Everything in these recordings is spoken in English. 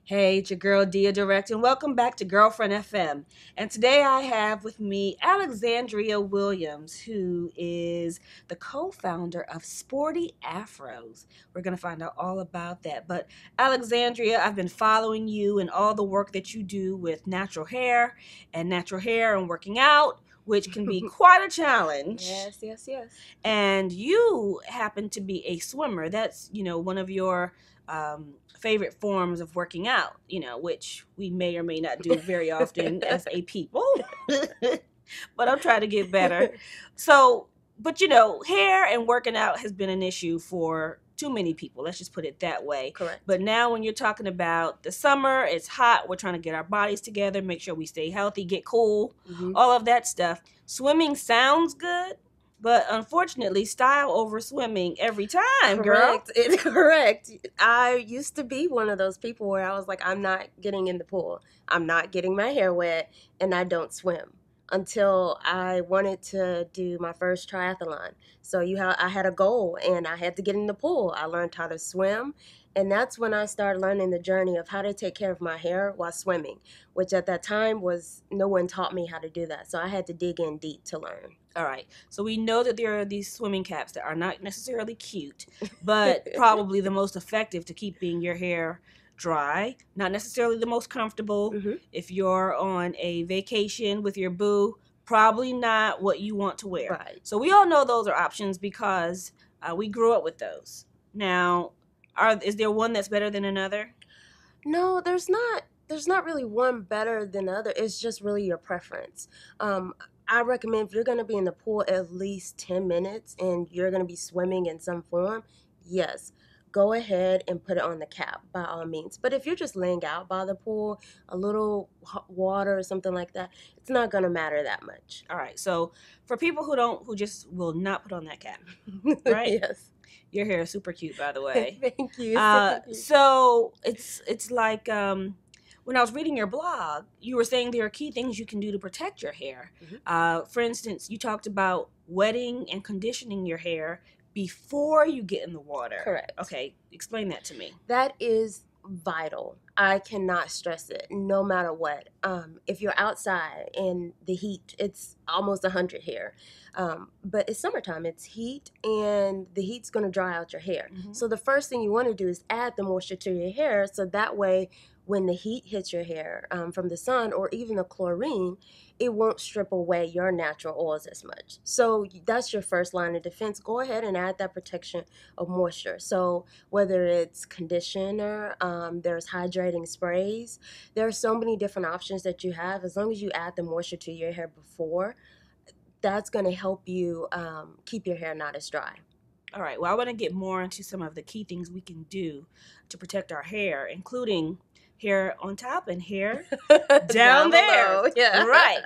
Hey, it's your girl Deya Direct, and welcome back to Girlfriend FM. And today I have with me Alexandria Williams, who is the co-founder of Sporty Afros. We're going to find out all about that. But Alexandria, I've been following you and all the work that you do with natural hair and working out, which can be quite a challenge. Yes. And you happen to be a swimmer. That's, one of your favorite forms of working out, which we may or may not do very often as a people. But I'm trying to get better. So, but hair and working out has been an issue for too many people. Let's just put it that way. Correct. But now when you're talking about the summer, it's hot. We're trying to get our bodies together, make sure we stay healthy, get cool, all of that stuff. Swimming sounds good, but unfortunately, style over swimming every time, girl. Correct. I used to be one of those people where I was like, I'm not getting in the pool. I'm not getting my hair wet, and I don't swim until I wanted to do my first triathlon. So I had a goal, and I had to get in the pool. I learned how to swim, and that's when I started learning the journey of how to take care of my hair while swimming, which at that time was no one taught me how to do that. So I had to dig in deep to learn. All right. So we know that there are these swimming caps that are not necessarily cute, but probably the most effective to keeping your hair dry. Not necessarily the most comfortable. If you're on a vacation with your boo, probably not what you want to wear. Right. So we all know those are options because we grew up with those. Now, is there one that's better than another? No, there's not. There's not really one better than the other. It's just really your preference. I recommend if you're going to be in the pool at least 10 minutes and you're going to be swimming in some form, yes, go ahead and put it on the cap by all means. But if you're just laying out by the pool, a little hot water or something like that, it's not going to matter that much. All right. So for people who just will not put on that cap, right? Yes. Your hair is super cute, by the way. Thank you. So it's like when I was reading your blog, you were saying there are key things you can do to protect your hair. For instance, you talked about wetting and conditioning your hair before you get in the water. Correct. Okay, explain that to me. That is vital. I cannot stress it, no matter what. If you're outside in the heat, it's almost 100 here. But it's summertime, it's heat, and the heat's going to dry out your hair. So the first thing you want to do is add the moisture to your hair so that way when the heat hits your hair from the sun or even the chlorine, it won't strip away your natural oils as much. So that's your first line of defense. Go ahead and add that protection of moisture. So whether it's conditioner, there's hydrating sprays, there are so many different options that you have. As long as you add the moisture to your hair before, that's going to help you keep your hair not as dry. All right. Well, I want to get more into some of the key things we can do to protect our hair, including hair on top and hair down there. Below. Yeah. Right.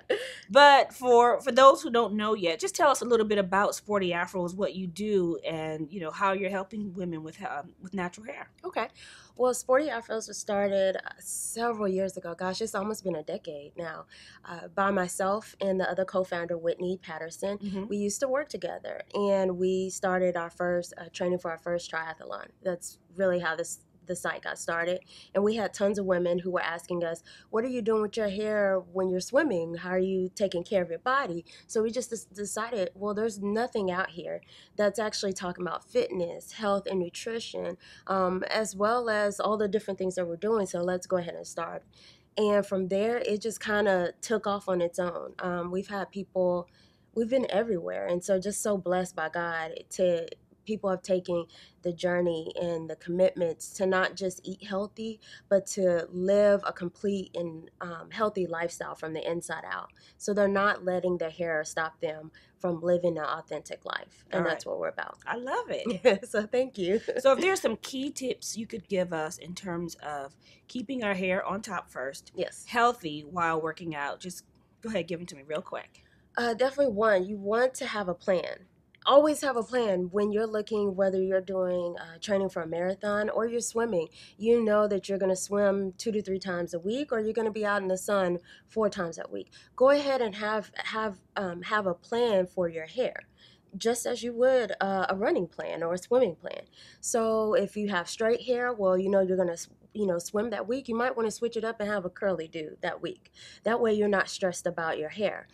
But for those who don't know yet, just tell us a little bit about Sporty Afros, what you do, and how you're helping women with natural hair. Okay. Well, Sporty Afros was started several years ago. Gosh, it's almost been a decade now. By myself and the other co-founder, Whitney Patterson. We used to work together, and we started our first training for our first triathlon. That's really how the site got started. And we had tons of women who were asking us, what are you doing with your hair when you're swimming? How are you taking care of your body? So we just decided, well, there's nothing out here that's actually talking about fitness, health, and nutrition, as well as all the different things that we're doing. So let's go ahead and start. And from there, it just kind of took off on its own. We've been everywhere. And so just so blessed by God to people have taken the journey and the commitments to not just eat healthy, but to live a complete and healthy lifestyle from the inside out. So they're not letting their hair stop them from living an authentic life. And that's what we're about. I love it. So thank you. So if there's some key tips you could give us in terms of keeping our hair on top first, yes, healthy while working out, just go ahead, give them to me real quick. Definitely one, you want to have a plan. Always have a plan when you're looking, whether you're doing training for a marathon or you're swimming. You know that you're going to swim 2 to 3 times a week, or you're going to be out in the sun 4 times a week. Go ahead and have a plan for your hair, just as you would a running plan or a swimming plan. So if you have straight hair, well, you know you're going to swim that week, you might want to switch it up and have a curly do that week. That way you're not stressed about your hair.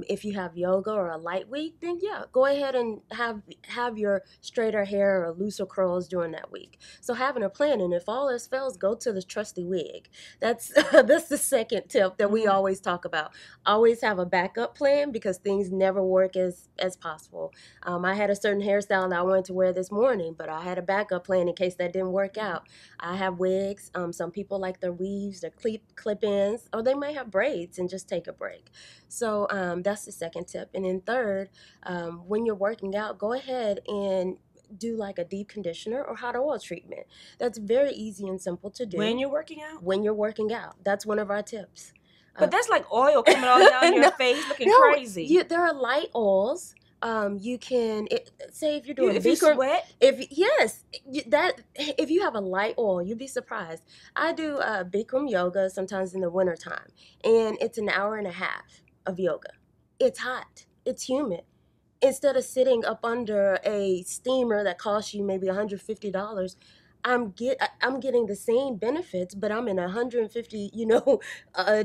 If you have yoga or a light week, then yeah, go ahead and have your straighter hair or looser curls during that week. So having a plan, and if all else fails, go to the trusty wig. That's that's the second tip that we always talk about. Always have a backup plan, because things never work as possible. I had a certain hairstyle that I wanted to wear this morning, but I had a backup plan in case that didn't work out. I have wigs. Some people like their weaves, their clip-ins, or they might have braids and just take a break. So that's the second tip. And then third, when you're working out, go ahead and do like a deep conditioner or hot oil treatment. That's very easy and simple to do. When you're working out? When you're working out. That's one of our tips. But that's like oil coming all down your face looking crazy. There are light oils. You can say if you're doing if you sweat. If you have a light oil, you'd be surprised. I do Bikram yoga sometimes in the wintertime, and it's an hour and a half of yoga. It's hot. It's humid. Instead of sitting up under a steamer that costs you maybe $150, I'm getting the same benefits, but I'm in 150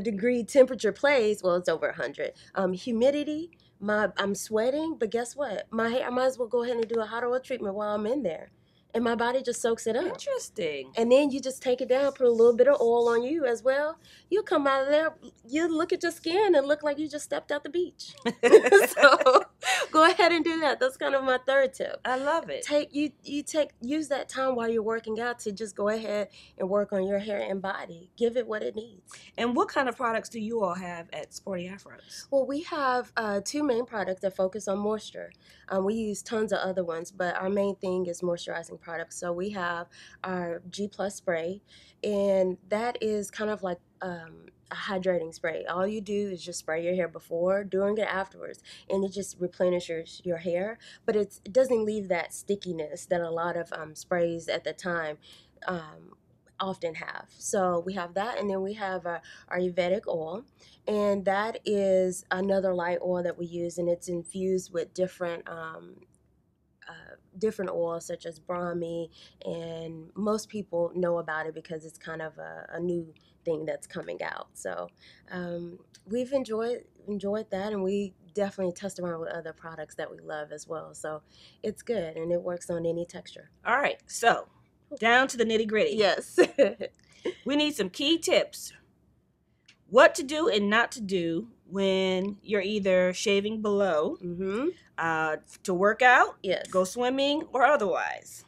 degree temperature place. Well, it's over 100. Humidity. I'm sweating, but guess what? My hair, I might as well go ahead and do a hot oil treatment while I'm in there. And my body just soaks it up. Interesting. And then you just take it down, put a little bit of oil on you as well. You'll come out of there, you look at your skin and look like you just stepped out the beach. So go ahead and do that. That's kind of my third tip. I love it. Use that time while you're working out to just go ahead and work on your hair and body. Give it what it needs. And what kind of products do you all have at Sporty Afros? Well, we have two main products that focus on moisture. We use tons of other ones, but our main thing is moisturizing products. So we have our G Plus spray, and that is kind of like a hydrating spray. All you do is just spray your hair before, during, and afterwards, and it just replenishes your hair. But it doesn't leave that stickiness that a lot of sprays at the time often have. So we have that, and then we have our Ayurvedic oil, and that is another light oil that we use, and it's infused with different oils such as Brahmi, and most people know about it because it's kind of a new thing that's coming out. So we've enjoyed that, and we definitely test around with other products that we love as well. So it's good, and it works on any texture. All right, so down to the nitty gritty. Yes. We need some key tips. What to do and not to do when you're either shaving below, to work out, yes, go swimming, or otherwise.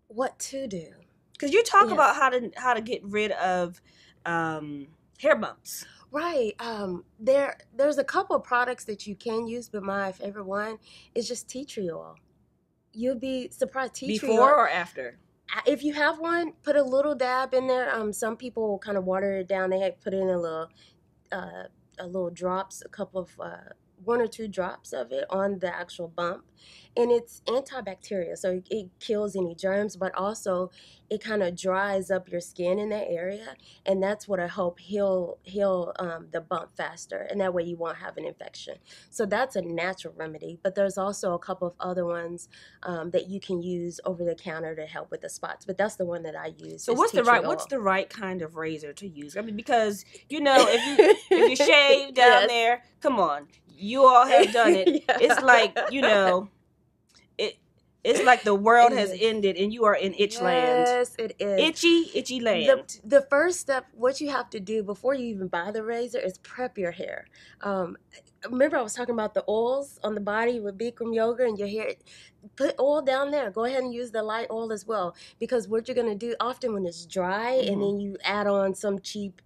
What to do? Because you talk about how to get rid of hair bumps. Right. There's a couple of products that you can use, but my favorite one is just tea tree oil. You'll be surprised. Tea tree oil. Before or after? If you have one, put a little dab in there. Some people kind of water it down. They put in a little drops, a couple of 1 or 2 drops of it on the actual bump, and it's antibacterial, so it kills any germs, but also it kind of dries up your skin in that area, and that's what I hope heal the bump faster, and that way you won't have an infection. So that's a natural remedy, but there's also a couple of other ones that you can use over the counter to help with the spots, but that's the one that I use. So what's the right kind of razor to use? I mean, because if you shave down there, come on, you all have done it. Yeah. It's like it's like the world has ended and you are in itch land. Yes, it is. Itchy land. The first step, what you have to do before you even buy the razor, is prep your hair. Remember I was talking about the oils on the body with Bikram yoga and your hair. Put oil down there. Go ahead and use the light oil as well, because what you're going to do often when it's dry and then you add on some cheap,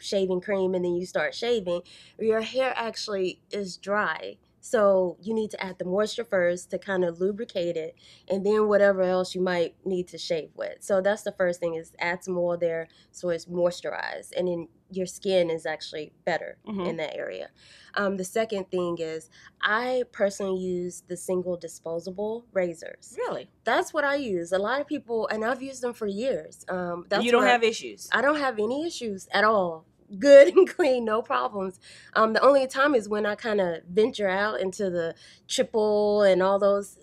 shaving cream and then you start shaving, your hair actually is dry. So you need to add the moisture first to kind of lubricate it, and then whatever else you might need to shave with. So that's the first thing, is add some oil there so it's moisturized, and then your skin is actually better in that area. The second thing is, I personally use the single disposable razors. Really? That's what I use. A lot of people, and I've used them for years. You don't have issues? I don't have any issues at all good and clean, no problems. The only time is when I kind of venture out into the triple and all those,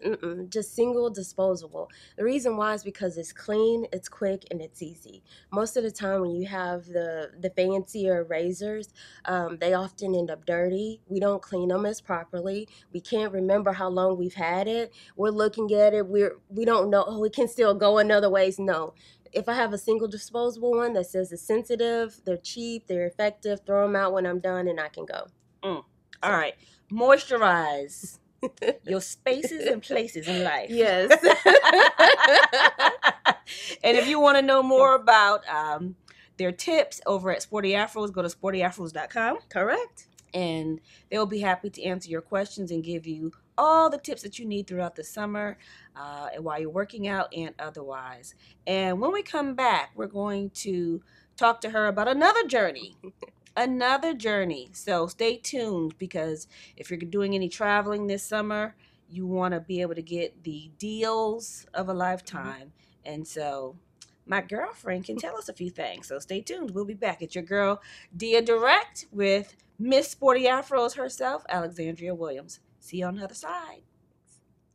just single disposable. The reason why is because it's clean, it's quick, and it's easy. Most of the time when you have the fancier razors, they often end up dirty. We don't clean them as properly. We can't remember how long we've had it. We're looking at it. We don't know, oh, it can still go another ways. No. If I have a single disposable one that says it's sensitive, they're cheap, they're effective, throw them out when I'm done and I can go. All right. Moisturize your spaces and places in life. Yes. And if you want to know more about their tips over at Sporty Afros, go to sportyafros.com. Correct. And they'll be happy to answer your questions and give you all the tips that you need throughout the summer and while you're working out and otherwise. And when we come back, we're going to talk to her about another journey. So stay tuned, because if you're doing any traveling this summer, you want to be able to get the deals of a lifetime. And so my girlfriend can tell us a few things. So stay tuned. We'll be back. It's your girl, Deya Direct, with Miss Sporty Afros herself, Alexandria Williams. See you on the other side.